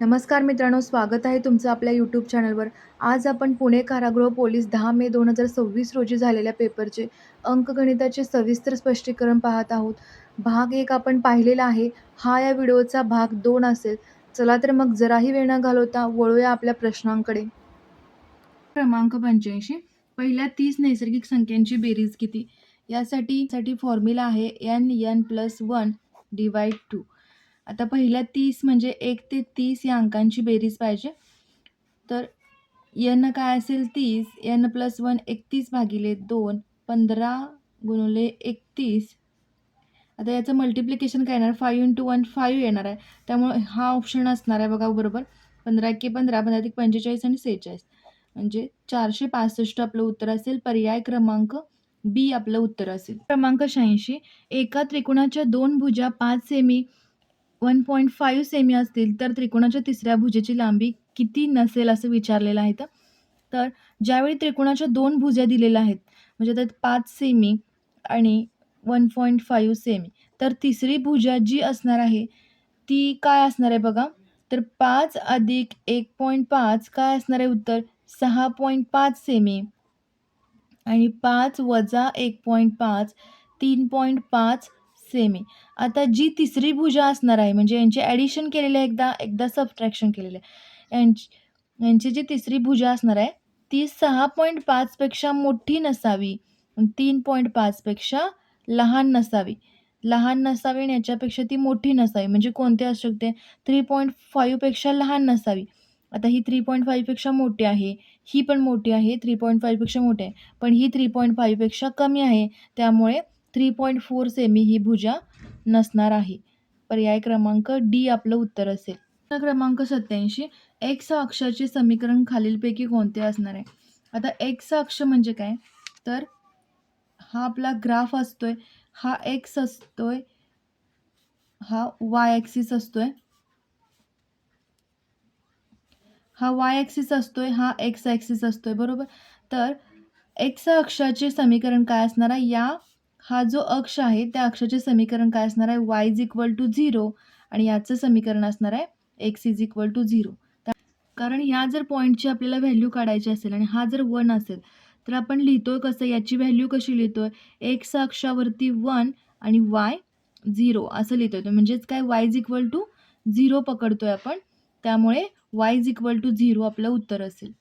नमस्कार मित्रांनो, स्वागत आहे तुमचं आपल्या यूट्यूब चॅनलवर. आज आपण पुणे कारागृह पोलीस 10 मे 2026 रोजी झालेल्या पेपरचे अंकगणिताचे सविस्तर स्पष्टीकरण पाहत आहोत. भाग 1 आपण पाहिलेला आहे. हा या व्हिडिओचा भाग 2 असेल. चला तर मग जराही वेळ न घालवता वळूया आपल्या प्रश्नांकडे. क्रमांक 85. पहिल्या 30 नैसर्गिक संख्यांची बेरीज किती? यासाठी फॉर्म्युला आहे n+1 डिवाइड 2. आता पहिल्या 30 म्हणजे 1 ते 30 या अंकांची बेरीज पाहिजे. तर n काय असेल 30, n+1 31/2, 15 गुणिले 31. आता याचं मल्टिप्लिकेशन काय येणार? 5 × 1 5 येणार आहे. त्यामुळे हा ऑप्शन असणार आहे बघा बरोबर. 15 × 15 15 45 आणि 46 म्हणजे 465 आपलं उत्तर असेल. पर्याय क्रमांक बी आपलं उत्तर असेल. क्रमांक 86. एका त्रिकोणाच्या 2 भुजा 5 सेमी 1.5 सेमी असतील तर त्रिकोणाच्या तिसऱ्या भुजेची लांबी किती नसेल असं विचारलेलं आहे. तर ज्यावेळी त्रिकोणाच्या 2 भुजा दिलेल्या आहेत म्हणजे त्यात 5 सेमी आणि 1.5 सेमी, तर तिसरी भुजा जी असणार आहे ती काय असणार आहे बघा. तर 5 अधिक 1.5 काय असणार आहे उत्तर? 6.5 सेमी आणि 5 वजा 1.5 3.5 सेमी. आता जी तिसरी भुजा असणार आहे म्हणजे यांचे ॲडिशन केलेले एकदा सबट्रॅक्शन केलेले यांची जी तिसरी भुजा असणार आहे ती 6.5 पेक्षा मोठी नसावी, 3.5 पेक्षा लहान नसावी आणि याच्यापेक्षा ती मोठी नसावी. म्हणजे कोणते असू शकते? 3.5 पेक्षा लहान नसावी. आता ही 3.5 पेक्षा मोठी आहे, ही पण मोठी आहे, 3.5 पेक्षा मोठी आहे, पण ही 3.5 पेक्षा कमी आहे. त्यामुळे 3.4 सेमी ही भुजा नसणार आहे. पर्याय क्रमांक डी आपलं उत्तर असेल. प्रश्न क्रमांक 87. एक्स अक्षाचे समीकरण खालीलपैकी कोणते असणार आहे? आता एक्स अक्ष म्हणजे काय? तर हा आपला ग्राफ असतोय, हा एक्स असतोय, हा वाय ॲक्सिस असतोय, हा वाय ॲक्सिस असतोय, हा एक्स ॲक्सिस असतोय, बरोबर. तर एक्स अक्षाचे समीकरण काय असणार आहे? हा जो अक्ष आहे त्या अक्षाचे समीकरण काय असणार आहे? y = 0 आणि याचं समीकरण असणार आहे x = 0. कारण ह्या जर पॉईंटची आपल्याला व्हॅल्यू काढायची असेल आणि हा जर 1 असेल तर आपण लिहितोय कसं? याची व्हॅल्यू कशी लिहितोय? एक्स अक्षावरती 1 आणि y 0 असं लिहितोय. म्हणजेच काय? y = 0 पकडतोय आपण. त्यामुळे y = 0 आपलं उत्तर असेल.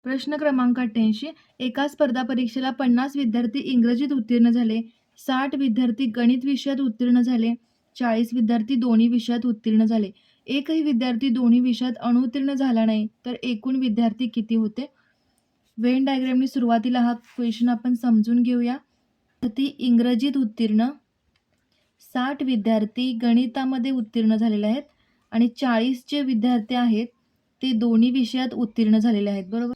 प्रश्न क्रमांक 88. एका स्पर्धा परीक्षेला 50 विद्यार्थी इंग्रजीत उत्तीर्ण झाले, 60 विद्यार्थी गणित विषयात उत्तीर्ण झाले, 40 विद्यार्थी दोन्ही विषयात उत्तीर्ण झाले. एकही विद्यार्थी दोन्ही विषयात अनुत्तीर्ण झाला नाही, तर एकूण विद्यार्थी किती होते? वेन डायग्रामने सुरुवातीला हा क्वेश्चन आपण समजून घेऊया. ती इंग्रजीत उत्तीर्ण, 60 विद्यार्थी गणितामध्ये उत्तीर्ण झालेले आहेत आणि 40 जे विद्यार्थी आहेत ते दोन्ही विषयात उत्तीर्ण झालेले आहेत, बरोबर.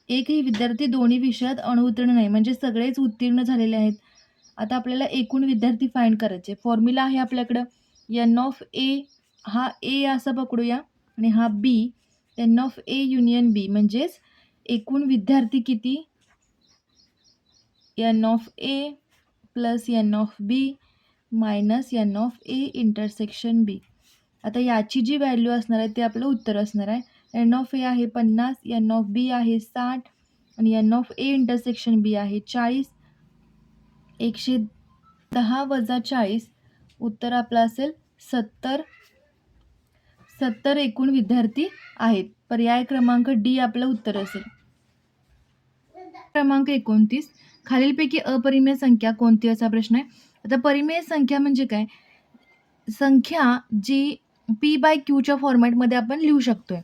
एकही विद्यार्थी दोन्ही विषयात अनुत्तीर्ण नाही, म्हणजे सगळेच उत्तीर्ण झालेले आहेत. आता आपल्याला एकूण विद्यार्थी फाइंड करायचे. फॉर्म्युला आहे आपल्याकडं n(a) हा ए असा पकडूया आणि हा बी, n(a) युनियन बी म्हणजेच एकूण विद्यार्थी किती? n(a) plus n(b) minus n(a) intersection बी. आता याची जी व्हॅल्यू असणार आहे ते आपलं उत्तर असणार आहे. n(a) आहे 50, n(b) आहे 60 आणि n(a) इंटरसेक्शन बी आहे 40. 110 वजा 40 उत्तर आपलं असेल 70. 70 एकूण विद्यार्थी आहेत. पर्याय क्रमांक डी आपलं उत्तर असेल. क्रमांक 29. खालीलपैकी अपरिमेय संख्या कोणती असा प्रश्न आहे. आता परिमेय संख्या म्हणजे काय? संख्या जी p/q फॉर्मॅटमध्ये आपण लिहू शकतोय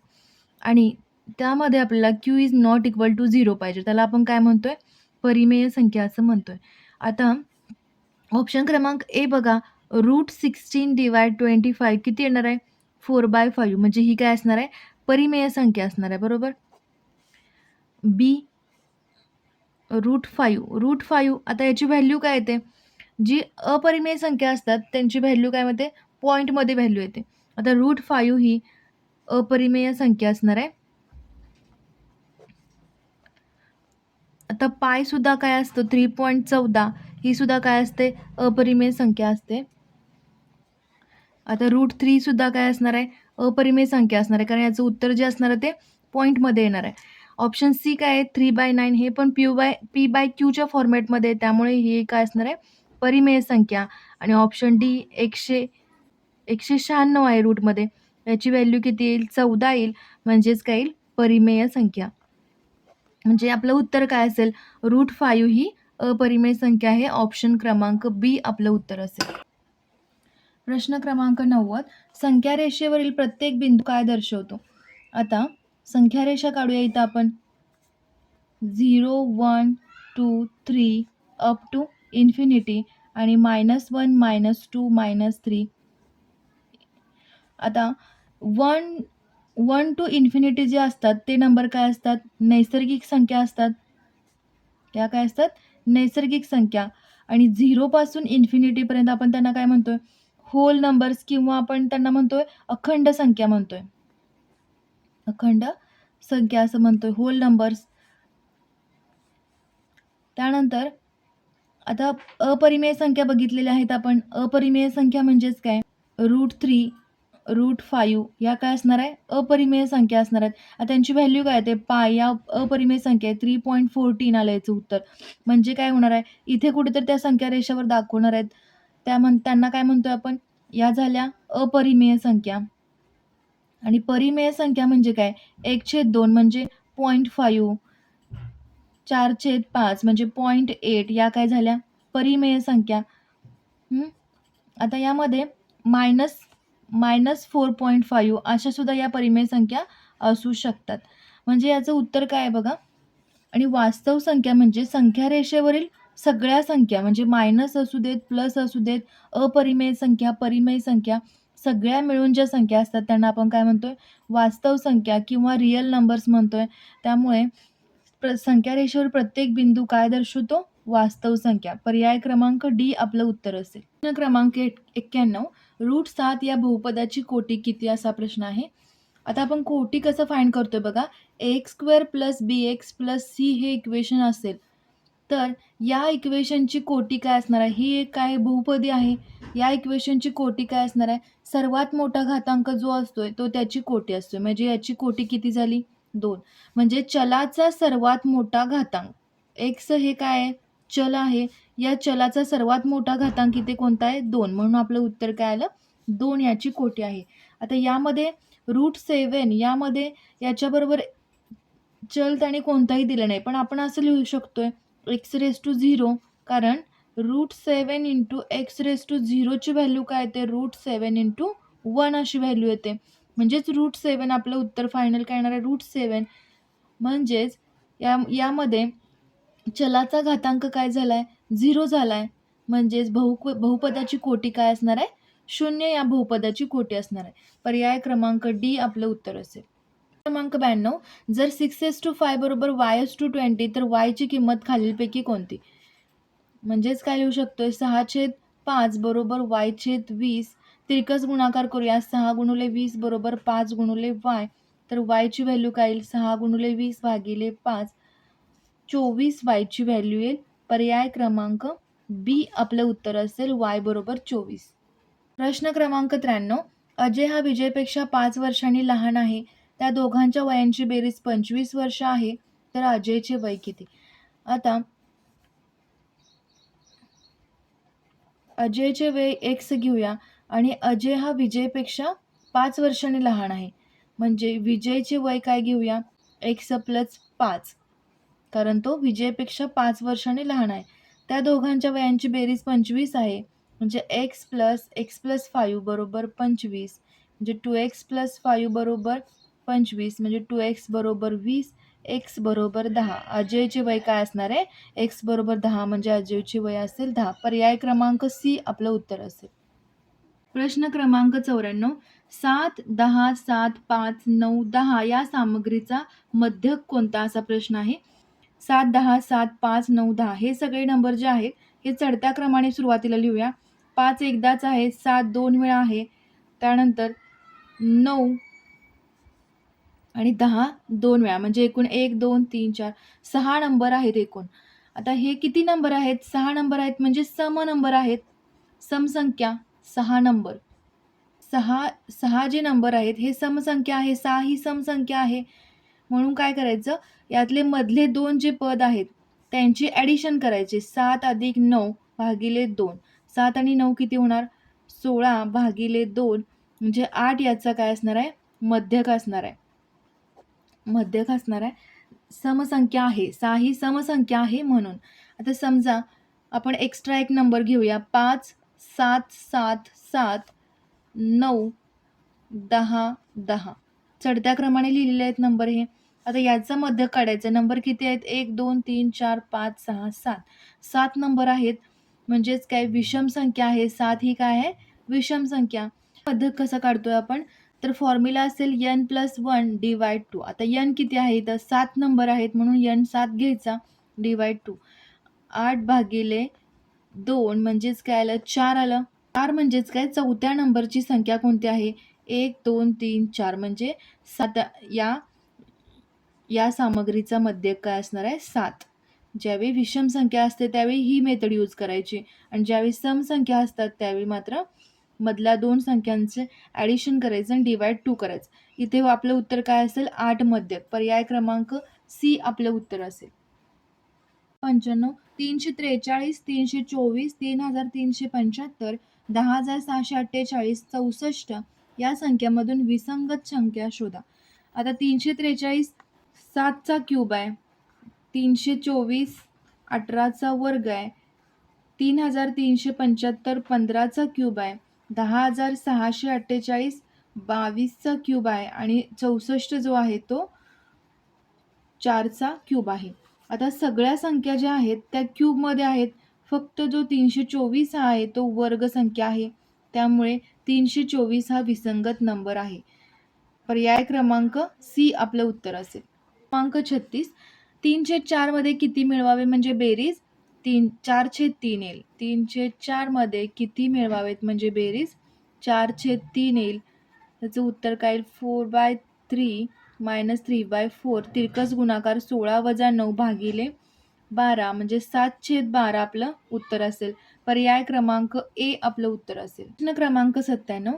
आणि त्यामध्ये आपल्याला q ≠ 0 पाहिजे. त्याला आपण काय म्हणतोय? परिमेय संख्या असं म्हणतोय. आता ऑप्शन क्रमांक ए बघा, √16 / 25 किती येणार आहे? 4/5 म्हणजे ही काय असणार आहे? परिमेय संख्या असणार आहे, बरोबर. बी √5. आता याची व्हॅल्यू काय येते? जी अपरिमेय संख्या असतात त्यांची व्हॅल्यू काय येते? पॉईंटमध्ये व्हॅल्यू येते. आता √5 ही अपरिमेय संख्या असणार आहे. आता पाय सुद्धा काय असतं? 3.14 ही सुद्धा काय असते? अपरिमेय संख्या असते. आता √3 सुद्धा काय असणार आहे? अपरिमेय संख्या असणार आहे, कारण याचं उत्तर जे असणार आहे ते पॉईंटमध्ये येणार आहे. ऑप्शन सी काय आहे 3/9 हे पण P/Qच्या फॉर्मॅटमध्ये आहे, त्यामुळे हे काय असणार आहे परिमेय संख्या. आणि ऑप्शन डी 196 आहे रूटमध्ये. याची व्हॅल्यू किती येईल 14 येईल, म्हणजेच काय येईल परिमेय संख्या. म्हणजे आपलं उत्तर काय असेल √5 ही अपरिमेय संख्या आहे. ऑप्शन क्रमांक बी आपलं उत्तर असेल. प्रश्न क्रमांक 90 संख्या रेषेवरील प्रत्येक बिंदू काय दर्शवतो. आता संख्या रेषा काढूया इथं आपण 0 1 2 3 अप टू इन्फिनिटी आणि -1 -2 -3. आता 1 टू इन्फिनिटी जे असतात ते नंबर काय असतात नैसर्गिक संख्या असतात. त्या काय असतात नैसर्गिक संख्या. आणि 0 पासून इन्फिनिटीपर्यंत आपण त्यांना काय म्हणतोय होल नंबर्स किंवा आपण त्यांना म्हणतोय अखंड संख्या म्हणतोय. अखंड संख्या असं म्हणतोय होल नंबर्स. त्यानंतर आता अपरिमेय संख्या बघितलेल्या आहेत आपण. अपरिमेय संख्या म्हणजेच काय √3 √5 या काय असणार आहे अपरिमेय संख्या असणार आहेत. आता त्यांची व्हॅल्यू काय आहे पाय या अपरिमेय संख्या आहे 3.14 आलं याचं उत्तर. म्हणजे काय होणार आहे इथे कुठेतरी त्या संख्या रेषेवर दाखवणार आहेत. त्यांना काय म्हणतोय आपण या झाल्या अपरिमेय संख्या. आणि परिमेय संख्या म्हणजे काय 1/2 म्हणजे 0.5 4/5 म्हणजे 0.8 या काय झाल्या परिमेय संख्या. आता यामध्ये -4.5 अशा सुद्धा या परिमेय संख्या असू शकतात. म्हणजे याचं उत्तर काय आहे बघा. आणि वास्तव संख्या म्हणजे संख्या रेषेवरील सगळ्या संख्या म्हणजे मायनस असू देत प्लस असू देत अपरिमेय संख्या परिमेय संख्या सगळ्या मिळून ज्या संख्या असतात त्यांना आपण काय म्हणतोय वास्तव संख्या किंवा रिअल नंबर्स म्हणतोय. त्यामुळे संख्या रेषेवर प्रत्येक बिंदू काय दर्शवतो वास्तव संख्या. पर्याय क्रमांक डी आपलं उत्तर असेल. प्रश्न क्रमांक 91 √7 या बहुपदाची कोटी किती असा प्रश्न आहे. आता आपण कोटी कसं फाइंड करतोय बघा ax² + bx + c हे इक्वेशन असेल तर या इक्वेशनची कोटी काय असणार आहे. ही एक काय बहुपदी आहे. या इक्वेशनची कोटी काय असणार आहे सर्वात मोठा घातांक जो असतोय तो त्याची कोटी असतोय. म्हणजे याची कोटी किती झाली 2. म्हणजे चलाचा सर्वात मोठा घातांक x हे काय आहे चल आहे. या चलाचा सर्वात मोठा घातांक इथे कोणता आहे 2. म्हणून आपलं उत्तर काय आलं 2 याची कोटी आहे. आता यामध्ये √7 यामध्ये याच्याबरोबर चल त्याने कोणताही दिलं नाही पण आपण असं लिहू शकतोय x⁻0 कारण √7 × x⁻0 ची व्हॅल्यू काय येते √7 × 1 अशी व्हॅल्यू येते. म्हणजेच √7 आपलं उत्तर फायनल काय येणार आहे √7. म्हणजेच यामध्ये चलाचा घातांक काय झालाय 0 झालाय. म्हणजेच बहुपदाची कोटी काय असणार आहे 0 या बहुपदाची कोटी असणार आहे. पर्याय क्रमांक डी आपलं उत्तर असेल. क्रमांक 92 जर 6:5 बरोबर y:20 तर y ची किंमत खालीलपैकी कोणती. म्हणजेच काय लिहू शकतोय 6/5 बरोबर y/20 तिरकस गुणाकार करूया 6 × 20 बरोबर 5 × y. तर y ची व्हॅल्यू काय येईल 6 × 20 भागिले 5 24 y ची व्हॅल्यू येईल. पर्याय क्रमांक बी आपलं उत्तर असेल y बरोबर 24. प्रश्न क्रमांक 93 अजय हा विजयपेक्षा 5 वर्षांनी लहान आहे. त्या दोघांच्या वयांची बेरीज 25 वर्ष आहे. तर अजयचे वय किती. आता अजयचे वय x घेऊया आणि अजय हा विजयपेक्षा 5 वर्षांनी लहान आहे. म्हणजे विजयचे वय काय घेऊया x + 5 कारण तो विजयपेक्षा 5 वर्षांनी लहान आहे. त्या दोघांच्या वयांची बेरीज 25 आहे. म्हणजे x + x + 5 बरोबर 25 म्हणजे 2x + 5 बरोबर 25 म्हणजे 2x बरोबर 20 x बरोबर 10. अजयचे वय काय असणार आहे x बरोबर 10 म्हणजे अजयचे वय असेल 10. पर्याय क्रमांक सी आपलं उत्तर असेल. प्रश्न क्रमांक 94 7 10 7 5 9 10 या सामग्रीचा मध्यक कोणता असा प्रश्न आहे. 7 10 7 5 9 10 हे सगळे नंबर जे आहेत हे चढत्या क्रमाने सुरुवातीला लिहूया. 5 एकदाच आहे 7 2 वेळा आहे. त्यानंतर 9 आणि 10 2 वेळा म्हणजे एकूण 1 2 3 4 6 नंबर आहेत एकूण. आता हे किती नंबर आहेत 6 नंबर आहेत म्हणजे सम नंबर आहेत. समसंख्या 6 नंबर 6 जे नंबर आहेत हे समसंख्या आहे, 6 ही समसंख्या आहे. म्हणून काय करायचं, यातले मधले 2 जे पद आहेत त्यांची ॲडिशन करायचे. 7 अधिक 9 भागिले 2. 7 आणि 9 किती होणार? 16 भागिले 2 म्हणजे 8 याचा काय असणार आहे? मध्यक असणार आहे. मध्यक असणार आहे. समसंख्या आहे. 6 ही समसंख्या आहे म्हणून. आता समजा आपण एक्स्ट्रा एक नंबर घेऊया. 5, 7, 7, 7, 9, 10, 10. चढत्या क्रमाने लिहिलेले आहेत नंबर हे. आता याचा मध्यक काढायचा. नंबर किती आहेत? 1, 2, 3, 4, 5, 6, 7. 7 नंबर आहेत. म्हणजेच काय विषम संख्या आहे. 7 ही काय आहे? विषम संख्या. मध्यक कसा काढतोय आपण? तर फॉर्म्युला असेल n+1 डिवाइड 2. आता n किती आहे? तर 7 नंबर आहेत म्हणून n 7 घ्यायचा डिवाइड 2. 8 भागिले 2 म्हणजेच काय आलं? 4 आलं. 4 म्हणजेच काय? चौथ्या नंबरची संख्या कोणती आहे? 1, 2, 3, 4 म्हणजे 7 या सामग्रीचा मध्यक काय असणार आहे? 7. ज्यावेळी विषम संख्या असते त्यावेळी ही मेथड यूज करायची आणि ज्यावेळी सम संख्या असतात त्यावेळी मात्र मधल्या 2 संख्यांचे ॲडिशन करायचं आणि डिवाइड 2 करायचं. इथे आपलं उत्तर काय असेल? 8 मध्यक. पर्याय क्रमांक सी आपलं उत्तर असेल. 95, 343, 324, 3375, 10648, 64 या संख्यामधून विसंगत संख्या शोधा. आता 343 7चा क्यूब आहे, 324 18चा वर्ग आहे, 3375 15चा क्यूब आहे, 10648 22चा क्यूब आहे आणि 64 जो आहे तो 4चा क्यूब आहे. आता सगळ्या संख्या ज्या आहेत त्या क्यूबमध्ये आहेत. फक्त जो 324 हा आहे तो वर्ग संख्या आहे. त्यामुळे 324 हा विसंगत नंबर आहे. पर्याय क्रमांक सी आपलं उत्तर असेल. क्रमांक 36, 3/4 मध्ये किती मिळवावे म्हणजे बेरीज? 4/3 येईल. 3/4 मध्ये किती मिळवावेत म्हणजे बेरीज? 4/3 येईल. त्याचं उत्तर काय येईल? 4/3 - 3/4. तिरकस गुणाकार 16 - 9 भागिले 12 म्हणजे 7/12 आपलं उत्तर असेल. पर्याय क्रमांक ए आपलं उत्तर असेल. प्रश्न क्रमांक 97,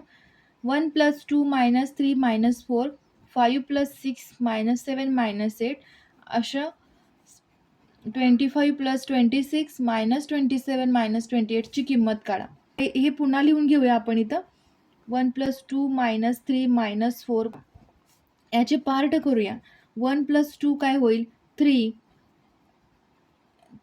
1 + 2 - 3 - 4, 5 + 6 - 7 - 8 अशा 25 + 26 - 27 - 28 ची किंमत काढा. हे पुन्हा लिहून घेऊया आपण इथं. 1 + 2 - 3 - 4 याचे पार्ट करूया. 1 + 2 काय होईल? 3.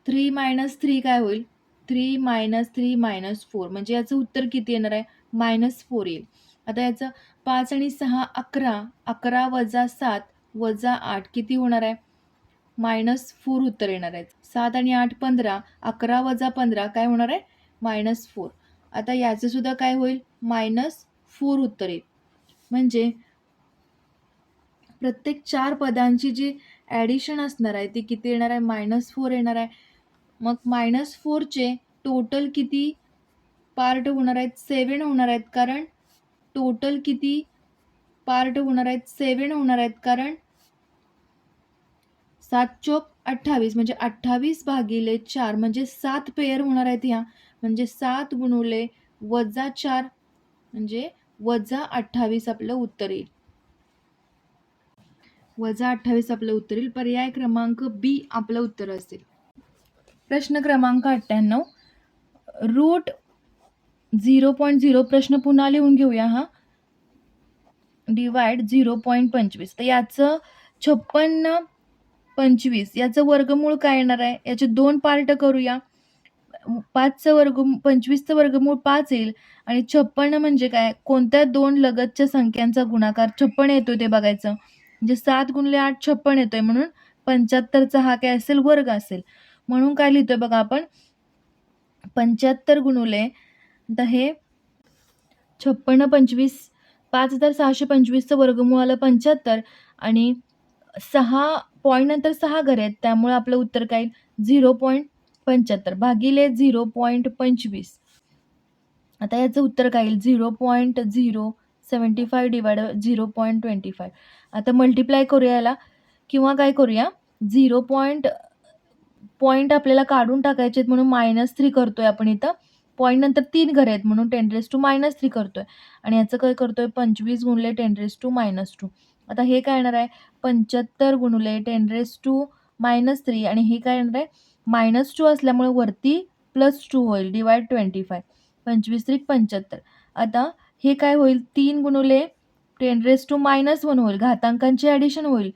3 - 3 काय होईल? 3 - 3 - 4 म्हणजे याचं उत्तर किती येणार आहे? -4 येईल. आता याचं 5 आणि 6 11. 11 - 7 - 8 किती होणार आहे? -4 उत्तर येणार आहे. 7 आणि 8 15. 11 - 15 काय होणार आहे? -4. आता याचं सुद्धा काय होईल? -4 उत्तर येईल. म्हणजे प्रत्येक 4 पदांची जी ॲडिशन असणार आहे ती किती येणार आहे? -4 येणार आहे. मग -4चे टोटल किती पार्ट होणार आहेत? 7 होणार आहेत. कारण टोटल किती पार्ट होणार आहेत? 7 होणार आहेत. कारण 7 चोक 28 म्हणजे 28 भागिले 4 म्हणजे 7 पेअर होणार आहेत ह्या. म्हणजे 7 गुणुले -4 म्हणजे -28 आपलं उत्तर येईल. -28 आपलं उत्तर येईल. पर्याय क्रमांक बी आपलं उत्तर असेल. प्रश्न क्रमांक 98, √0.0 प्रश्न पुन्हा लिहून घेऊया हा. डिवाइड 0.25. तर याचं 56 25 याचं वर्गमूळ काय येणार आहे? याचे 2 पार्ट करूया. 25चं वर्गमूळ 5 येईल आणि 56 म्हणजे काय? कोणत्या 2 लगतच्या संख्यांचा गुणाकार 56 येतोय ते बघायचं. म्हणजे 7 × 8 56 येतोय म्हणून 75चा हा काय असेल? वर्ग असेल. म्हणून काय लिहितोय बघा आपण 75 गुणुले आता हे 56 25 5625चं वर्गमूळ आलं 75 आणि 6 पॉईंट नंतर 6 घरे आहेत त्यामुळे आपलं उत्तर काय येईल? 0.75 भागिले 0.25. आता याचं उत्तर काय येईल? 0.075 डिवाइड 0.25. आता मल्टिप्लाय करूया याला किंवा काय करूया 0. पॉईंट आपल्याला काढून टाकायचे म्हणून -3 करतोय आपण इथं. पॉईंटनंतर 3 घरे आहेत म्हणून 10⁻³ करतोय आणि याचं काय करतोय 25 गुणिले 10⁻². आता हे काय येणार आहे 75 गुणिले 10⁻³ आणि हे काय येणार आहे -2 असल्यामुळे वरती +2 होईल डिवाइड 25. 25 त्रिक 75. आता हे काय होईल 3 गुणिले 10⁻⁻1 होईल. घातांकांची ॲडिशन होईल.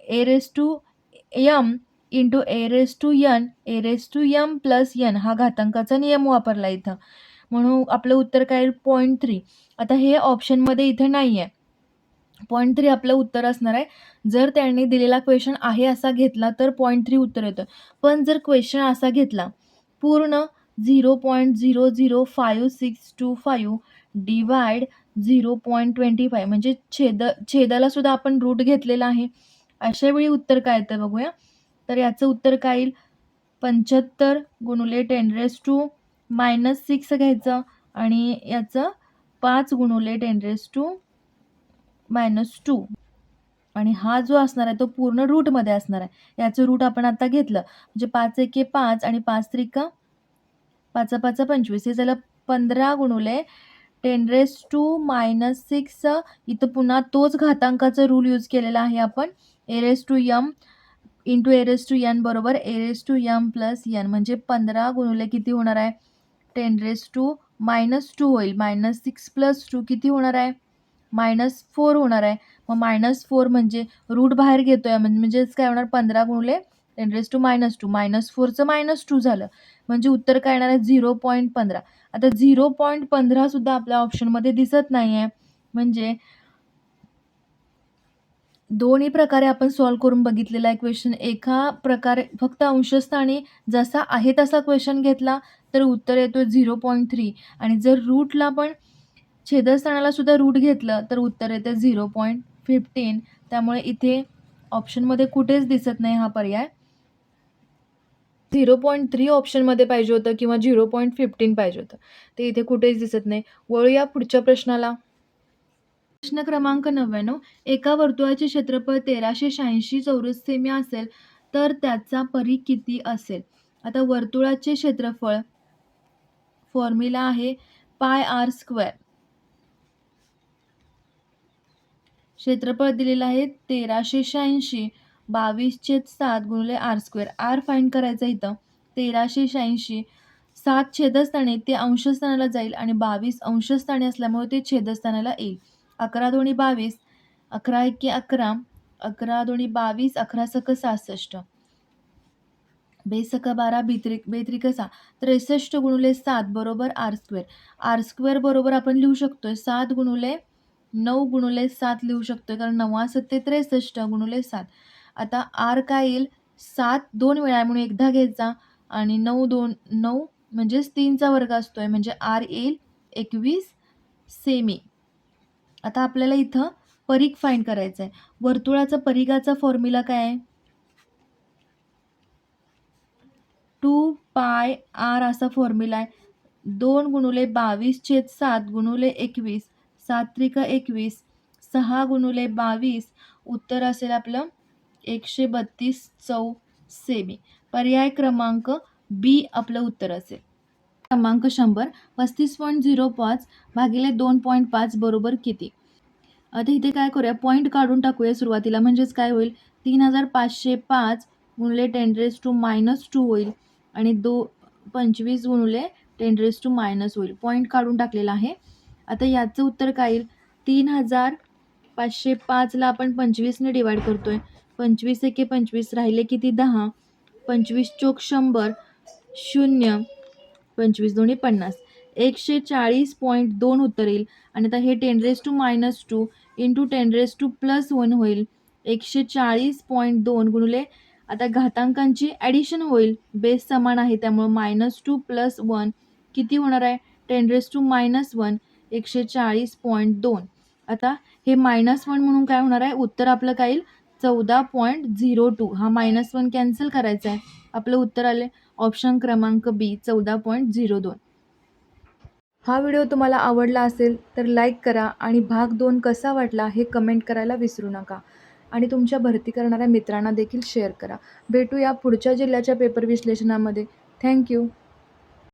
a⁻m into a⁻m plus n हा घातांकाचा नियम वापरला इथं. म्हणून आपलं उत्तर काय येईल 0.3. आता हे ऑप्शनमध्ये इथे नाही आहे. 0.3 आपलं उत्तर असणार आहे. जर त्यांनी दिलेला क्वेश्चन आहे असा घेतला तर 0.3 उत्तर येतं. पण जर क्वेश्चन असा घेतला पूर्ण 0.005625 डिवाइड 0.25 म्हणजे छेदाला सुद्धा आपण रूट घेतलेला आहे. अशा वेळी उत्तर काय येतं बघूया. तर याचं उत्तर काय येईल 75 गुणिले 10⁻⁻6 घ्यायचं आणि याचं 5 गुणिले 10⁻² आणि हा जो असणार आहे तो पूर्ण रूटमध्ये असणार आहे. याचं रूट आपण आता घेतलं म्हणजे 5 एके 5 आणि 5 त्रिका 5 5 25 हे झालं 15 गुणिले 10⁻⁻6. इथं पुन्हा तोच घातांकाचा रूल यूज केलेला आहे आपण. a⁻m इंटू a⁻n बरोबर a⁻m प्लस n म्हणजे 15 गुणिले किती होणार आहे 10⁻² होईल. -6 प्लस 2 किती होणार आहे -4 होणार आहे. मग -4 म्हणजे रूट बाहेर घेतोय म्हणजेच काय होणार 15 गुणिले 10⁻². -4चं -2 झालं म्हणजे उत्तर काय येणार आहे 0.15. आता 0.15 सुद्धा आपल्या ऑप्शनमध्ये दिसत नाही आहे. म्हणजे दोन्ही प्रकारे आपण सॉल्व्ह करून बघितलेला आहे क्वेश्चन. एका प्रकारे फक्त अंशस्थानी जसा आहे तसा क्वेश्चन घेतला तर उत्तर येतो 0.3 आणि जर रूटला पण छेदस्थानाला सुद्धा रूट घेतलं तर उत्तर येतं 0.15. त्यामुळे इथे ऑप्शनमध्ये कुठेच दिसत नाही हा पर्याय. 0.3 ऑप्शनमध्ये पाहिजे होतं किंवा 0.15 पाहिजे होतं. ते इथे कुठेच दिसत नाही. वळूया पुढच्या प्रश्नाला. प्रश्न क्रमांक 99. एका वर्तुळाचे क्षेत्रफळ 1386 चौरस सेमी असेल तर त्याचा परिघ किती असेल. आता वर्तुळाचे क्षेत्रफळ फॉर्म्युला आहे πr². क्षेत्रफळ दिलेलं आहे 1386 22/7 गुणिले r². r फाइंड करायचं इथं 1386 7 छेदस्थानी ते अंशस्थानाला जाईल आणि 22 अंशस्थानी असल्यामुळे ते छेदस्थानाला येईल. 11 दोन्ही 22, 11 एके 11, 11 दोन्ही 22, 11 सक 66, बेसक 12, बेत्रिक 6, 63 गुणिले 7 बरोबर r². r² बरोबर आपण लिहू शकतोय 7 गुणिले 9 गुणिले 7 लिहू शकतोय कारण 9 7 63 गुणिले 7. आता r काय येईल 7 2 वेळा म्हणून एकदा घ्यायचा आणि 9 म्हणजेच 3चा वर्ग असतोय म्हणजे r येईल 21 सेमी. आता आपल्याला इथं परिघ फाइंड करायचं आहे. वर्तुळाचा परिघाचा फॉर्म्युला काय आहे 2πr असा फॉर्म्युला आहे. 2 गुणिले 22/7 गुणिले 21, 7 त्रिक 21, 6 गुणिले 22 उत्तर असेल आपलं 132 चौ सेमी. पर्याय क्रमांक बी आपलं उत्तर असेल. क्रमांक 100. 35.05 भागिले 2.5 बरोबर किती. आता इथे काय करूया पॉईंट काढून टाकूया सुरुवातीला म्हणजेच काय होईल 3505 गुणिले 10⁻² होईल आणि 25 गुणिले 10⁻- होईल. पॉईंट काढून टाकलेला आहे. आता याचं उत्तर काय येईल 3505ला आपण 25ने डिवाइड करतोय. 25 एके 25 राहिले किती 10, 25 चोक 100, 0, 25 दोन्ही 50, 140.2 उत्तर येईल. आणि आता हे 10⁻² इंटू 10⁻+1 होईल 140.2 गुणिले आता घातांकांची ॲडिशन होईल. बेस समान आहे त्यामुळे -2 + 1 किती होणार आहे 10⁻1 140.2. आता हे -1 म्हणून काय होणार आहे उत्तर आपलं काय येईल 14.02. हा -1 कॅन्सल करायचा आहे. आपलं उत्तर आले ऑप्शन क्रमांक बी 14.02. हा व्हिडिओ तुम्हाला आवडला असेल तर लाईक करा आणि भाग 2 कसा वाटला हे कमेंट करायला विसरू नका आणि तुमच्या भरती करणाऱ्या मित्रांना देखील शेअर करा. भेटूया पुढच्या जिल्ह्याच्या पेपर विश्लेषणामध्ये. थँक्यू.